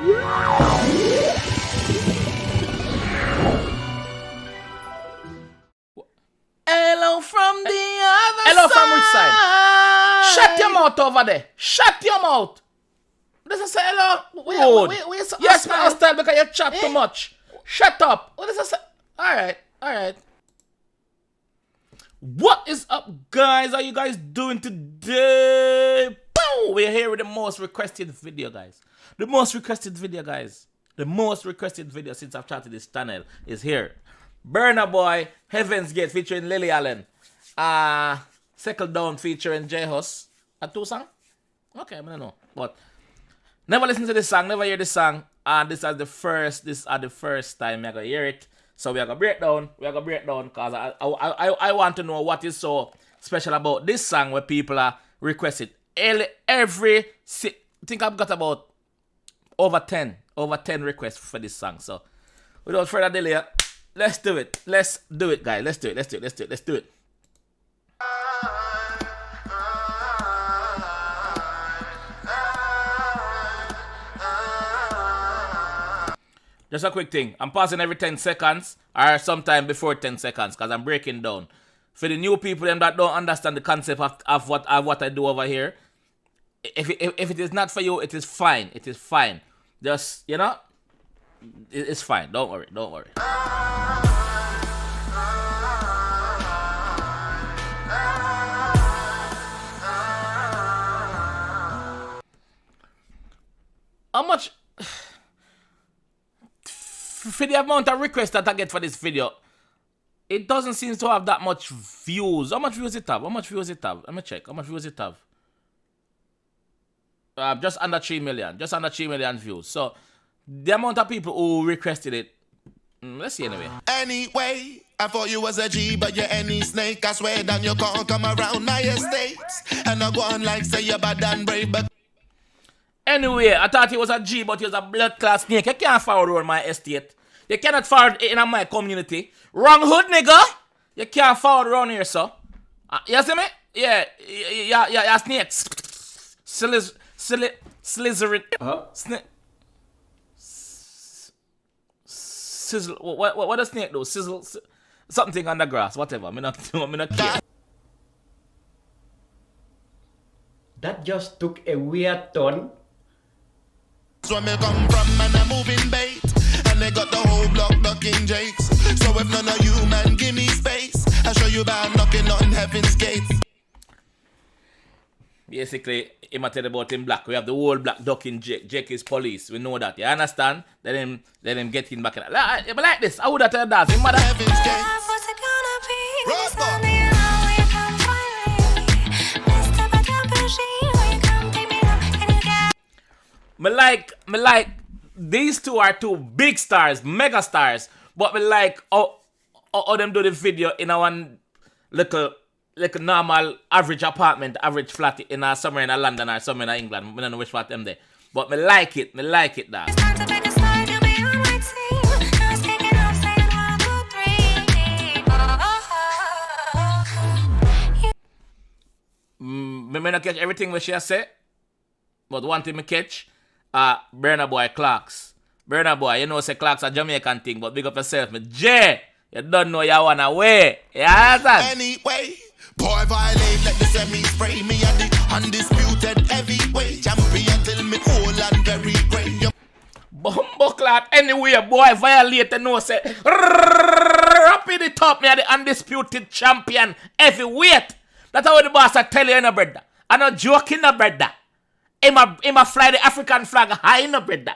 Hello from the other Hello side. from which side? Shut your mouth over there. Shut your mouth. This is hello. Yes, my hostile because you chat too much. Shut up. What is this? Alright. What is up, guys? How you guys doing today? Boom! We're here with the most requested video, guys. The most requested video since I've started this channel is here. Burna Boy, Heaven's Gate featuring Lily Allen. Sekkle Down featuring 𝐁𝐑𝐄𝐀𝐊𝐃𝐲. A two song? Okay, I don't know. But never listen to this song, never hear this song. And this is the first time I'm gonna hear it. So we are gonna break down because I want to know what is so special about this song where people are requested. I think I've got about over 10 requests for this song. So without further delay, let's do it. Let's do it, guys. Let's do it. Just a quick thing. I'm pausing every 10 seconds or sometime before 10 seconds because I'm breaking down. For the new people them that don't understand the concept of what I do over here, if it is not for you, it is fine. It is fine. Just, you know, it's fine. Don't worry. How much... For the amount of requests that I get for this video, it doesn't seem to have that much views. How much views it have? Let me check. How much views it have? Just under 3 million. Just under 3 million views. So, the amount of people who requested it, let's see anyway. Anyway, I thought you was a G, but you're any snake. I swear that you can't come around my estates. And I go on like say you're bad and brave, but... Anyway, I thought he was a G, but he was a blood class snake. You can't forward on my estate. You cannot forward in my community. Wrong hood, nigga. You can't forward around here, so. You see me? Yeah, snakes. Slizzering. Sizzle. What does snake do? Sizzle. Something on the grass. Whatever. Me not care. That just took a weird turn. That's where me come from, and I'm moving bait. And they got the whole block ducking jakes. So if none of you man give me space, I'll show you by knocking on heaven's gates. Basically, him tell about him black. We have the whole black ducking Jake. Jake is police. We know that. You understand? Let him get him back in. Like this. I would have told that. Him mother. Heaven's gates. Me like these two are two big stars, mega stars, but me like how them do the video in a one little normal average apartment, average flat in somewhere in London or somewhere in England. I don't know which part them there. But me like it that. Me not catch everything what she say, but one thing me catch. Burna Boy Clocks. Burna Boy, you know say Clocks a Jamaican thing, but big up yourself. Me J, you don't know you wanna way. You understand? Anyway, boy violate, let the semi spray me at the undisputed heavyweight champion till me cool and very great. Bumbleclot anyway, boy violate and no say up in the top, me at the undisputed champion heavyweight. That's how the boss I tell you, no brother. I'm not joking, no brother. Him a fly the African flag high, no brother.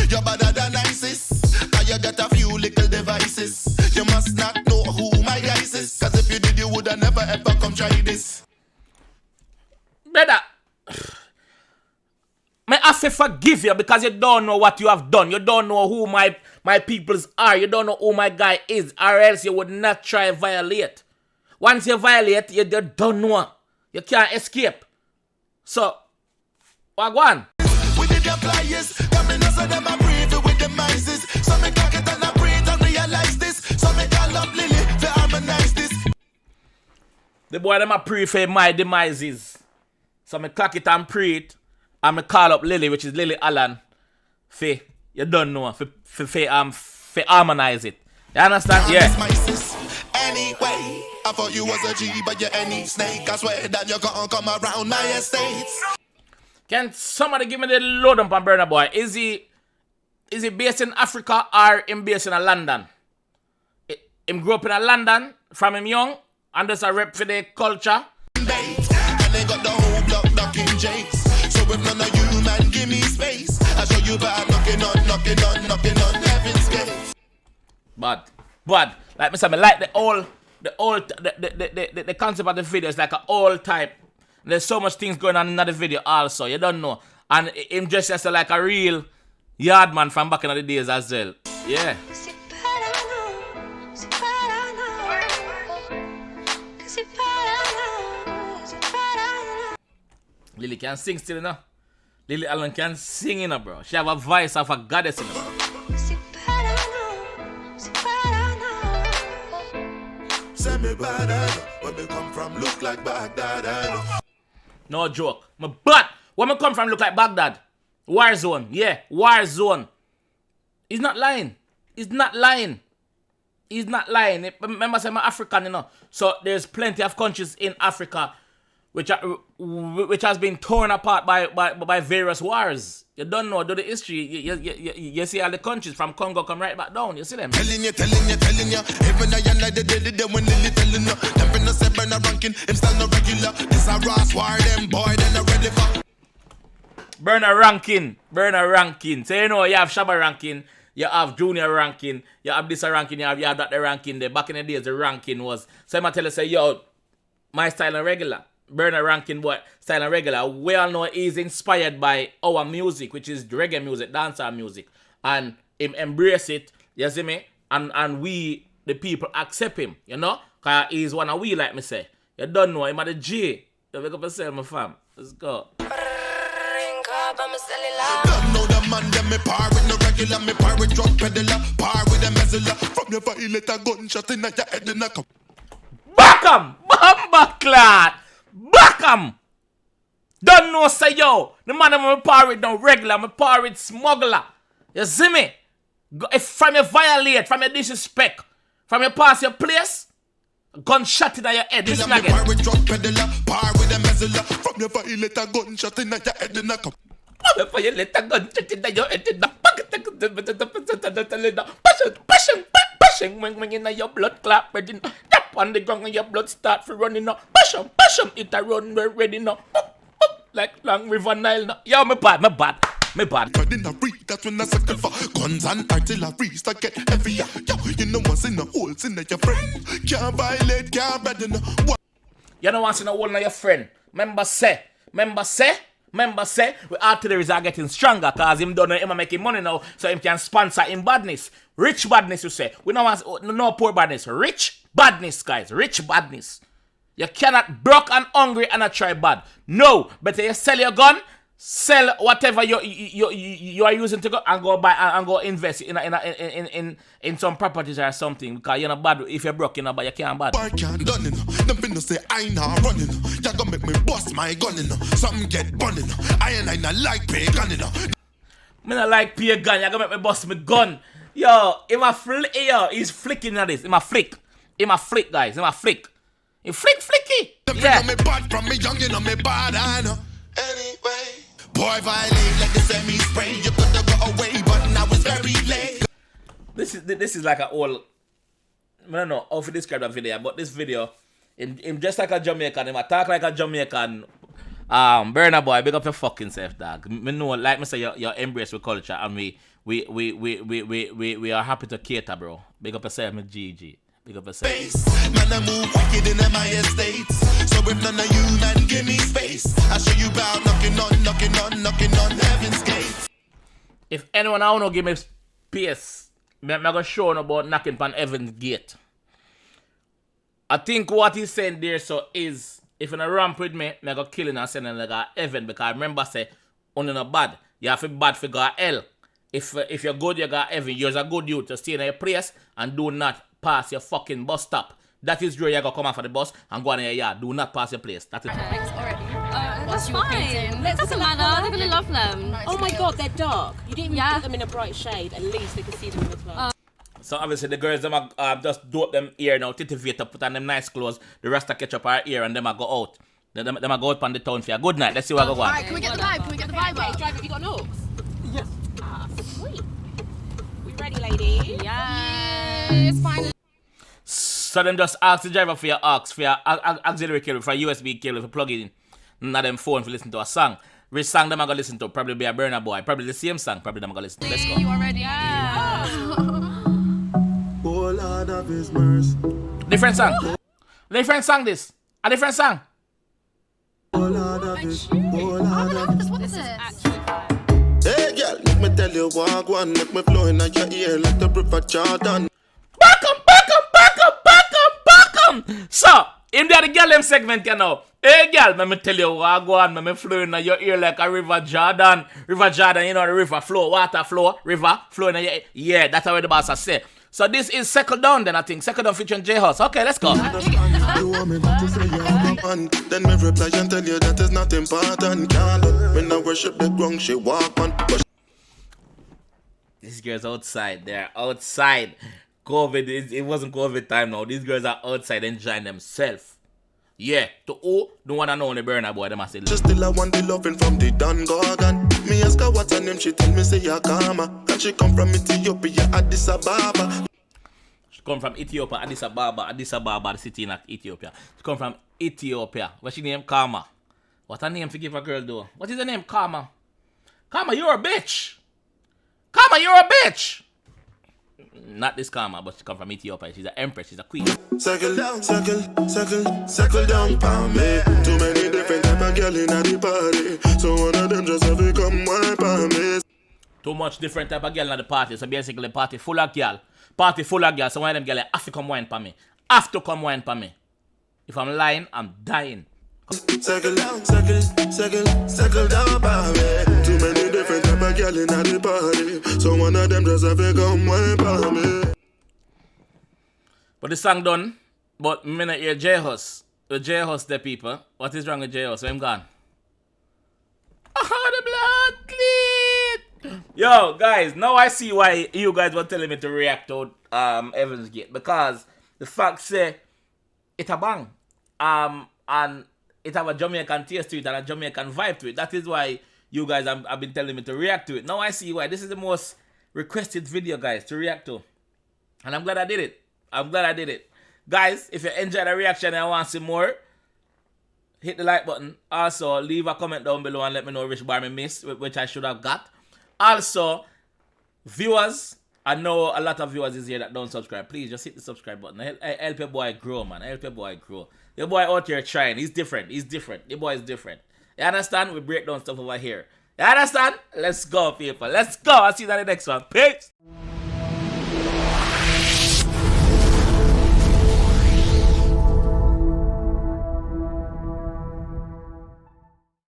You're better than ISIS, cause you got a few little devices. You must not know who my guys is, cause if you did, you woulda never ever come try this. Brother, may I say forgive you because you don't know what you have done. You don't know who my peoples are. You don't know who my guy is, or else you would not try violate. Once you violate, you don't know. You can't escape. So, Wagwan. We did the pliers, coming us so them a brave with the mices. So me cock it and I breathe and realize this. So me call up Lily to harmonize this. The boy them a pray for my demises. So me clock it and pray it. And me call up Lily, which is Lily Allen. you don't know, for harmonize it. You understand? Yeah. My sis. Anyway, I thought you was a G, but you're any snake. I swear that you're gonna come around my estates. Can somebody give me the load on Burna Boy? Is he based in Africa or him based in London? Him grew up in London from him young and just a rep for the culture. And they got the whole block knocking jakes. So if none of you man give me space, I show you bad knocking on heaven's gates. But like me say, I like the concept of the video is like an old type. There's so much things going on in the video also. You don't know. And him just as like a real yard man from back in the days as well. Yeah. Lily can sing still, you know. Lily Allen can sing, you know, bro. She have a voice of a goddess, you know, bro. Send me bad, where me come from look like Baghdad. No joke. But where me come from look like Baghdad. War zone. Yeah, war zone. He's not lying. He's not lying. He's not lying. Remember, I'm African, you know. So there's plenty of countries in Africa which has been torn apart by various wars. You don't know, do the history. You see all the countries from Congo come right back down. You see them. Telling you. Even I like the day when Lily telling you. Them finna say Burna ranking, him still no regular. This a Ross war, them boy, then a ready for. Burna ranking. So you know, you have Shabba ranking, you have Junior ranking, you have this ranking, you have that ranking there. Back in the days, the ranking was. So I'm tell you, say, yo, my style and regular. Burna ranking boy, style and regular. We all know he's inspired by our music, which is reggae music, dancehall music. And him embrace it, you see me? And we, the people, accept him, you know? Because he's one of we, like me say. You don't know, him at the J. You wake up and say, my fam. Let's go. Don't know the man, them me par with no regular, me par with drug peddler, par with a mezzler. From your violate a gunshot in your head and a cup. Back 'em! Bamba clot! Back 'em! Don't know, say yo. The man I'm par with no regular, I'm par with smuggler. You see me? If from you violate, from your disrespect, from you pass your place, gunshot in your head. Listen again. Par with drug peddler, par with a mezzler. From your violate a gunshot in your head and a cup. If you let a gunshot in your head, passion, when you know your blood clot ready. Tap on the ground and your blood start for running now. Passion, it a run ready now. Like long river Nile now. Yo, me bad. God in a read, that's when I Sekkle for guns and artillery start get heavier. Yo, you know what's in the holes in your friend. Can't violate, can't bad enough. You know what's in the hole in your friend. Remember say, with artilleries are getting stronger because him don't know him making money now, so him can sponsor him badness. Rich badness, you say. We don't want no poor badness. Rich badness, guys. Rich badness. You cannot broke and hungry and not try bad. No, better you sell your gun, sell whatever you are using to go and go buy and go invest in some properties or something because you're not bad. If you're broke, you're not bad. You can't bad. I can't done it. Them finna say I not running. You gonna make me bust my gun. Something get bunning. I not like pay gun. Me not like pay gun. You gonna make me bust my gun. Yo, he's flicking at this. Him a flick, guys. Him a flick. He flicky. Yeah. Me bad from me young, you know me bad. I know. Anyway, boy violate like the semi-spray. You could have got away, but now it's very late. This is like an old. I don't know how to describe that video, but this video, him just like a Jamaican, him attack like a Jamaican. Burna Boy, big up your fucking self, dog. Me know, like me say, you embrace with culture, and we are happy to cater, bro. Big up yourself, me GG. Big up yourself. Man, I move wicked in my estates. So if none of you man give me space, I show you about knocking on heaven's gates. If anyone I wanna give me space, I'm gonna show you about knocking on heaven's gate. I think what he's saying there so is if you ramp with me, I'm gonna kill you and send you to heaven because remember say only not bad. You have to bad for go hell. If you're good, you got heaven. You're a good youth to stay in your place and do not pass your fucking bus stop. That is where you're gonna come out for the bus and go on in your yard. Do not pass your place. That's it. Already. That's you were fine. painting. It doesn't matter. They're gonna love them. Oh my god, they're dark. You didn't even Yeah. put them in a bright shade. At least they could see them in the club. So obviously the girls them just dope them ear now, titivate up, put on them nice clothes. The rest catch up our ear and them go out. Them go out on the town for a good night. Let's see what go on. Alright, can we get the vibe? Can we get the vibe Okay, up? driver, have you got an aux? Yes. Ah, sweet. We ready, ladies? Yeah. It's fine. So them just ask the driver for your aux, for your auxiliary cable, for a USB cable for plug it in. Not them phone for listen to a song. Which song them I gonna listen to? Probably be a Burna Boy. Probably the same song. Probably them I gonna listen to. Let's go. You already? Yeah. Oh Lord of His mercy. Different song. Different song this. A different song. Oh Lord of His. Oh Lord of His. What is This is this? actually fire. Hey girl, let me tell you walk one, make me flow in your ear like the river Jordan. Back 'em. So, in the girl them segment, you know. Hey girl, let me tell you what go on, let me flow in your ear like a river Jordan. River Jordan, you know the river flow, water flow, river flow in your ear. Yeah, that's how the boss say. So this is Sekkle Down then I think. Sekkle Down featuring 𝐁𝐃𝐊𝐃𝐂𝐓𝐈𝐎𝐍. Okay, let's go. You want me to say you're one, then me reply and tell you that is not important. Can't let me not worship the ground she walk on. These girls outside, they're outside. COVID, it wasn't COVID time now. These girls are outside enjoying themselves. Yeah, to who don't wanna know the Burna Boy, them I say. Just still I want the loving from the Don Gorgon. Me ask her what's her name, she tell me say Yakama. And she come from Ethiopia, Addis Ababa. She come from Ethiopia, Addis Ababa, the city in Ethiopia. She come from Ethiopia. What's she name? Karma. What her name to give a girl though? What is her name? Karma. Karma, you're a bitch. Karma, you're a bitch. Not this Karma, but she come from Ethiopia. She's an empress. She's a queen. Sekkle down, sekkle down, palm me. Too many different type of girl in the party. So one of them just have to come wipe on me. Too much different type of girl at the party. So basically, party full of girl. Party full of girl. So one of them girl have to come wine for me. Have to come wine for me. If I'm lying, I'm dying. Sekkle down, sekkle down, palm me. Too many different type of girl in the party. So one of them just have to come wipe on me. But the song done. But me not hear 𝐁𝐃𝐊𝐃𝐂𝐓𝐈𝐎𝐍 the 𝐁𝐃𝐊𝐃 the people. What is wrong with 𝐁𝐃𝐊𝐃? So I'm gone. Oh, the blood clean. Yo, guys, now I see why you guys were telling me to react to 𝐻𝐻𝐶 because the fact say it a bang. And it have a Jamaican taste to it and a Jamaican vibe to it. That is why you guys have been telling me to react to it. Now I see why. This is the most requested video, guys, to react to. And I'm glad I did it. Guys, if you enjoyed the reaction and want to see more, hit the like button. Also, leave a comment down below and let me know which bar I missed, which I should have got. Also, viewers, I know a lot of viewers is here that don't subscribe. Please just hit the subscribe button. Help your boy grow, man. Help your boy grow. Your boy out here trying. He's different. Your boy is different. You understand? We break down stuff over here. You understand? Let's go, people. Let's go. I'll see you in the next one. Peace.